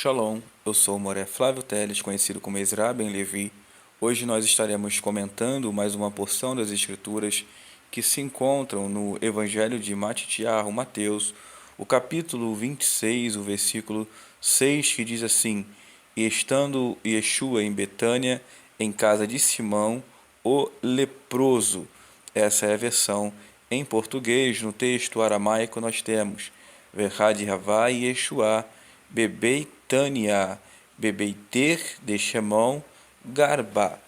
Shalom, eu sou o Moré Flávio Teles, conhecido como Ezra Ben Levi. Hoje nós estaremos comentando mais uma porção das Escrituras que se encontram no Evangelho de Matitiarro, Mateus, o capítulo 26, o versículo 6, que diz assim: E estando Yeshua em Betânia, em casa de Simão, o leproso. Essa é a versão em português. No texto aramaico nós temos Verhad Havai Yeshua, Bebeitania, Bebeiter de Shemão, Garba.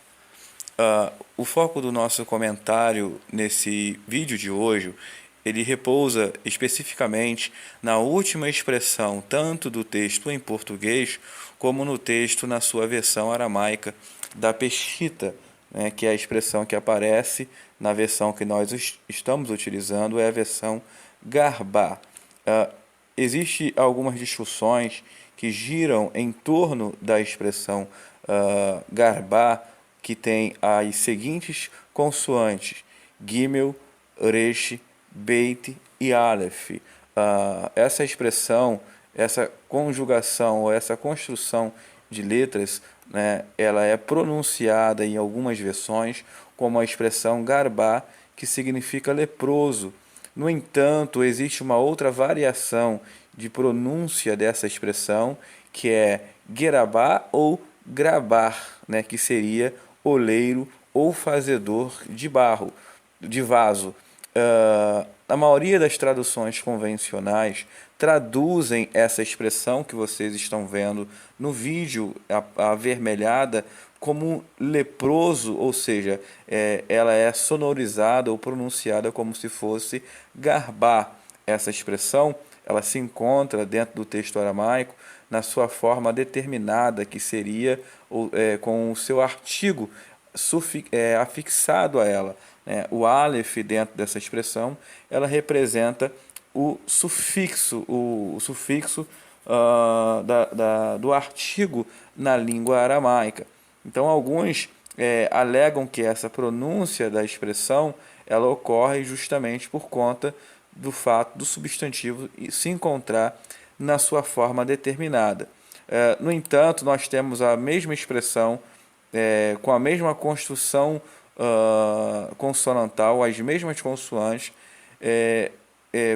O foco do nosso comentário nesse vídeo de hoje, ele repousa especificamente na última expressão, tanto do texto em português, como no texto na sua versão aramaica da Peshitta, né, que é a expressão que aparece na versão que nós estamos utilizando, é a versão Garba. Existem algumas discussões que giram em torno da expressão Garbá, que tem as seguintes consoantes: Gimel, Resh, Beit e Aleph. Essa expressão, essa conjugação ou essa construção de letras, né, ela é pronunciada em algumas versões como a expressão Garbá, que significa leproso. No entanto, existe uma outra variação de pronúncia dessa expressão, que é Gerabá ou Grabar, né, que seria oleiro ou fazedor de barro, de vaso. A maioria das traduções convencionais traduzem essa expressão que vocês estão vendo no vídeo, avermelhada, como leproso, ou seja, ela é sonorizada ou pronunciada como se fosse garbar. Essa expressão ela se encontra dentro do texto aramaico na sua forma determinada, que seria com o seu artigo afixado a ela. Né? O Aleph, dentro dessa expressão, ela representa o sufixo, o sufixo do artigo na língua aramaica. Então, alguns alegam que essa pronúncia da expressão ela ocorre justamente por conta do fato do substantivo se encontrar na sua forma determinada. No entanto, nós temos a mesma expressão com a mesma construção consonantal, as mesmas consoantes,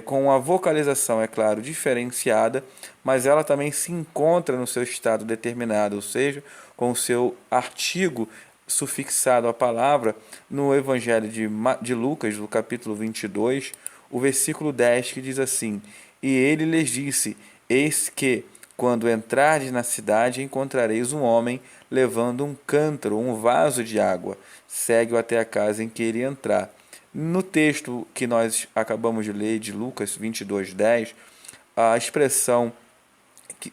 com a vocalização, é claro, diferenciada, mas ela também se encontra no seu estado determinado, ou seja, com o seu artigo sufixado à palavra. No Evangelho de Lucas, no capítulo 22, o versículo 10, que diz assim: E ele lhes disse: Eis que, quando entrardes na cidade, encontrareis um homem levando um cântaro, um vaso de água. Segue-o até a casa em que ele entrar. No texto que nós acabamos de ler, de Lucas 22:10, a expressão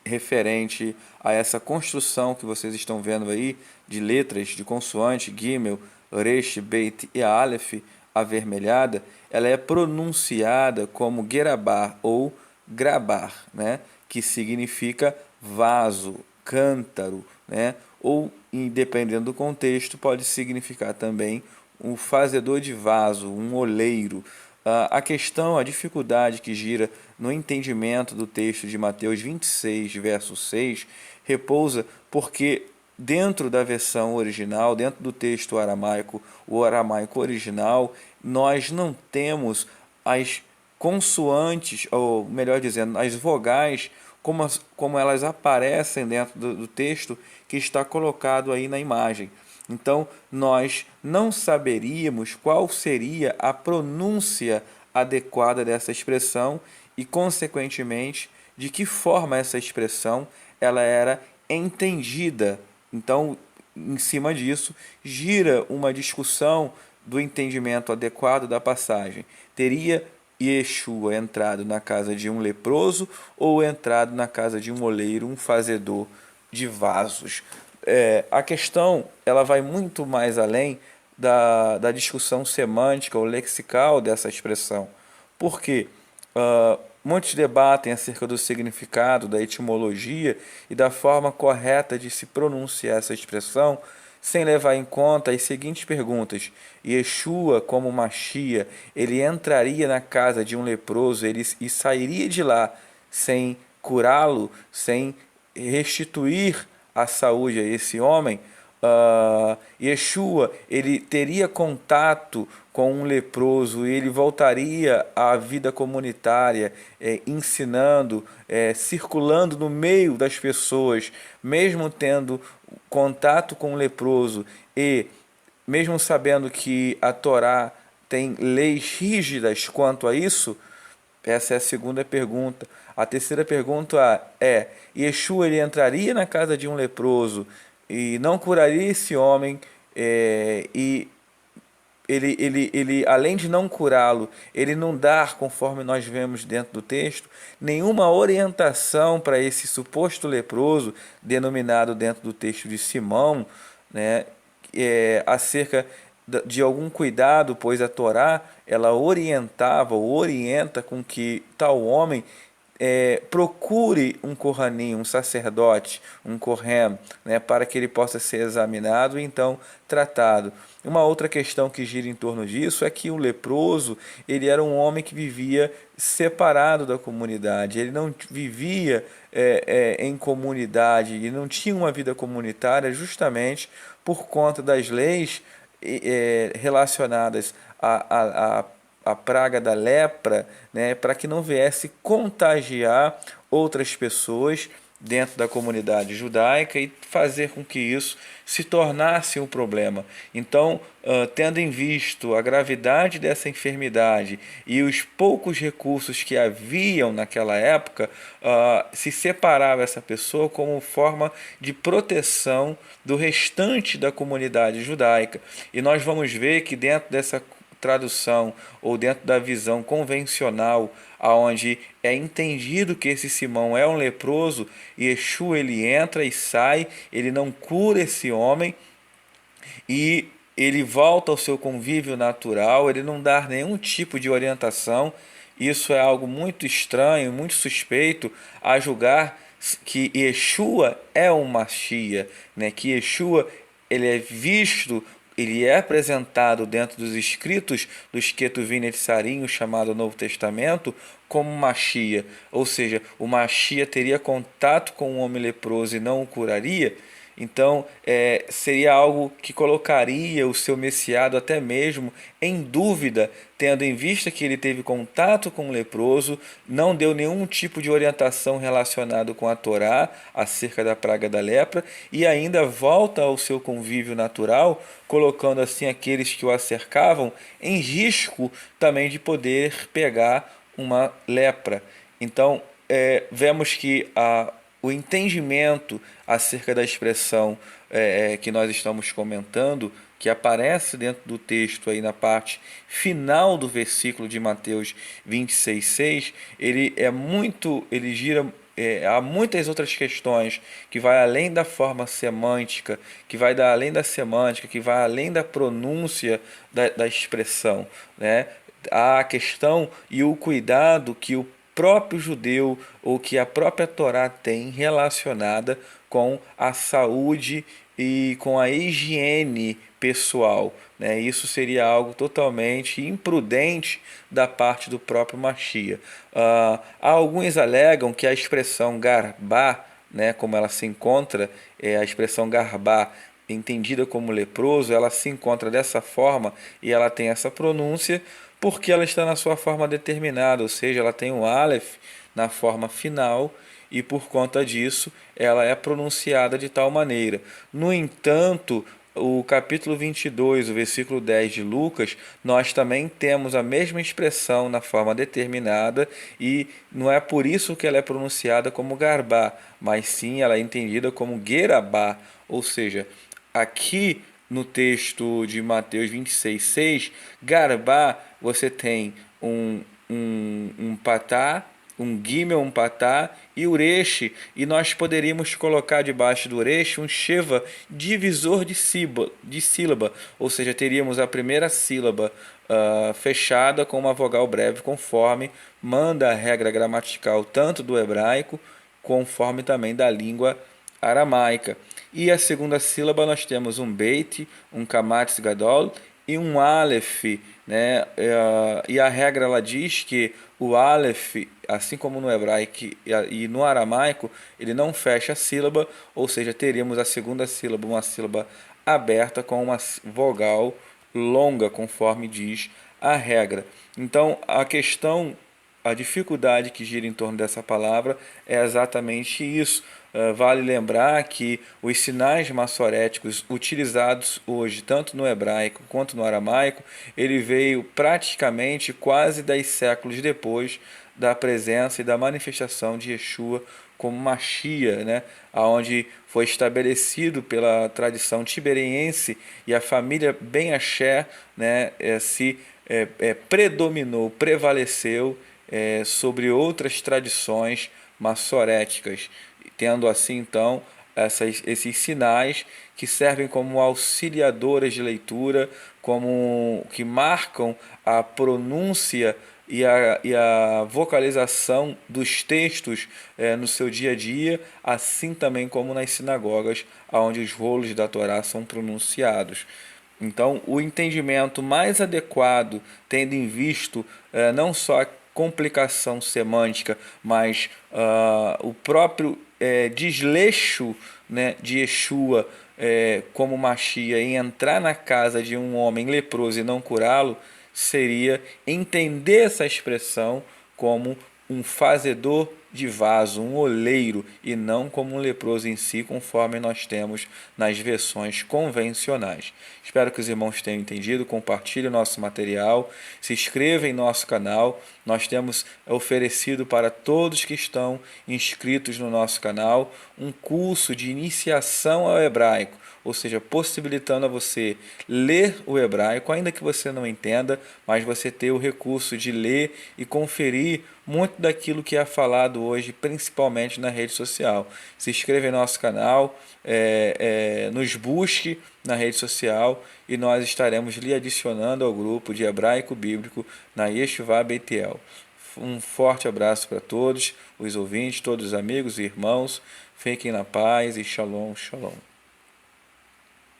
referente a essa construção que vocês estão vendo aí, de letras, de consoante, Gimel, Resh, Beit e Aleph, avermelhada, ela é pronunciada como Gerabar ou Grabar, né? Que significa vaso, cântaro, né? Ou, dependendo do contexto, pode significar também um fazedor de vaso, um oleiro. A questão, a dificuldade que gira no entendimento do texto de Mateus 26, verso 6, repousa porque dentro da versão original, dentro do texto aramaico, o aramaico original, nós não temos as consoantes, ou melhor dizendo, as vogais, como elas aparecem dentro do texto que está colocado aí na imagem. Então, nós não saberíamos qual seria a pronúncia adequada dessa expressão e, consequentemente, de que forma essa expressão ela era entendida. Então, em cima disso, gira uma discussão do entendimento adequado da passagem. Teria Yeshua entrado na casa de um leproso ou entrado na casa de um oleiro, um fazedor de vasos? A questão ela vai muito mais além da discussão semântica ou lexical dessa expressão. Por quê? Muitos debatem acerca do significado, da etimologia e da forma correta de se pronunciar essa expressão, sem levar em conta as seguintes perguntas: Yeshua, como Machia, ele entraria na casa de um leproso e sairia de lá sem curá-lo, sem restituir a saúde a esse homem, Yeshua ele teria contato com um leproso e ele voltaria à vida comunitária, ensinando, circulando no meio das pessoas, mesmo tendo contato com o leproso e mesmo sabendo que a Torá tem leis rígidas quanto a isso. Essa é a segunda pergunta. A terceira pergunta é: Yeshua ele entraria na casa de um leproso e não curaria esse homem, e ele, além de não curá-lo, ele não dar, conforme nós vemos dentro do texto, nenhuma orientação para esse suposto leproso, denominado dentro do texto de Simão, né, acerca de algum cuidado, pois a Torá ela orientava ou orienta com que tal homem procure um Kohanim, um sacerdote, um Kohen, né, para que ele possa ser examinado e então tratado. Uma outra questão que gira em torno disso é que o leproso ele era um homem que vivia separado da comunidade, ele não vivia em comunidade, ele não tinha uma vida comunitária justamente por conta das leis relacionadas a praga da lepra, né, para que não viesse contagiar outras pessoas dentro da comunidade judaica e fazer com que isso se tornasse um problema. Então, tendo em vista a gravidade dessa enfermidade e os poucos recursos que haviam naquela época, se separava essa pessoa como forma de proteção do restante da comunidade judaica. E nós vamos ver que dentro dessa tradução ou dentro da visão convencional, aonde é entendido que esse Simão é um leproso, Yeshua ele entra e sai, ele não cura esse homem e ele volta ao seu convívio natural, ele não dá nenhum tipo de orientação. Isso é algo muito estranho, muito suspeito a julgar que Yeshua é um Machia, né? Que Yeshua ele é visto, ele é apresentado dentro dos escritos dos Ketuvim Netzarim, chamado Novo Testamento, como Machia. Ou seja, o Machia teria contato com um homem leproso e não o curaria. Então, seria algo que colocaria o seu Messiado até mesmo em dúvida, tendo em vista que ele teve contato com o leproso, não deu nenhum tipo de orientação relacionado com a Torá acerca da praga da lepra e ainda volta ao seu convívio natural, colocando assim aqueles que o acercavam em risco também de poder pegar uma lepra. Então, vemos que o entendimento acerca da expressão que nós estamos comentando, que aparece dentro do texto aí na parte final do versículo de Mateus 26:6, ele gira há muitas outras questões que vai além da forma semântica, que vai além da semântica, que vai além da pronúncia da expressão, né? Há a questão e o cuidado que o próprio judeu ou que a própria Torá tem relacionada com a saúde e com a higiene pessoal, né? Isso seria algo totalmente imprudente da parte do próprio Machia. Alguns alegam que a expressão garbá, né, como ela se encontra, a expressão garbá entendida como leproso, ela se encontra dessa forma e ela tem essa pronúncia porque ela está na sua forma determinada, ou seja, ela tem o Aleph na forma final e por conta disso ela é pronunciada de tal maneira. No entanto, o capítulo 22, o versículo 10 de Lucas, nós também temos a mesma expressão na forma determinada e não é por isso que ela é pronunciada como garbá, mas sim ela é entendida como gerabá, ou seja, aqui no texto de Mateus 26:6, garbá, você tem um patá, um gimel, um patá e ureche, e nós poderíamos colocar debaixo do ureche um sheva, divisor de sílaba, ou seja, teríamos a primeira sílaba fechada com uma vogal breve, conforme manda a regra gramatical tanto do hebraico, conforme também da língua aramaica. E a segunda sílaba nós temos um beit, um kamatz gadol e um Aleph, né? E a regra ela diz que o Aleph, assim como no hebraico e no aramaico, ele não fecha a sílaba, ou seja, teríamos a segunda sílaba, uma sílaba aberta com uma vogal longa, conforme diz a regra. Então, a dificuldade que gira em torno dessa palavra é exatamente isso. Vale lembrar que os sinais maçoréticos utilizados hoje, tanto no hebraico quanto no aramaico, ele veio praticamente quase 10 séculos depois da presença e da manifestação de Yeshua como Machia, né? Onde foi estabelecido pela tradição tiberiense e a família Ben Asher, né? Predominou, prevaleceu sobre outras tradições maçoréticas, tendo assim então esses sinais que servem como auxiliadoras de leitura, como que marcam a pronúncia e a vocalização dos textos no seu dia a dia, assim também como nas sinagogas, onde os rolos da Torá são pronunciados. Então, o entendimento mais adequado, tendo em visto não só a complicação semântica, mas o próprio desleixo, né, de Yeshua como Machia em entrar na casa de um homem leproso e não curá-lo, seria entender essa expressão como um fazedor de vaso, um oleiro, e não como um leproso em si, conforme nós temos nas versões convencionais. Espero que os irmãos tenham entendido, compartilhe o nosso material, se inscreva em nosso canal. Nós temos oferecido para todos que estão inscritos no nosso canal um curso de iniciação ao hebraico, ou seja, possibilitando a você ler o hebraico, ainda que você não entenda, mas você ter o recurso de ler e conferir muito daquilo que é falado hoje, principalmente na rede social. Se inscreva em nosso canal, nos busque na rede social e nós estaremos lhe adicionando ao grupo de hebraico bíblico na Yeshivá Beitiel. Um forte abraço para todos os ouvintes, todos os amigos e irmãos. Fiquem na paz e shalom, shalom.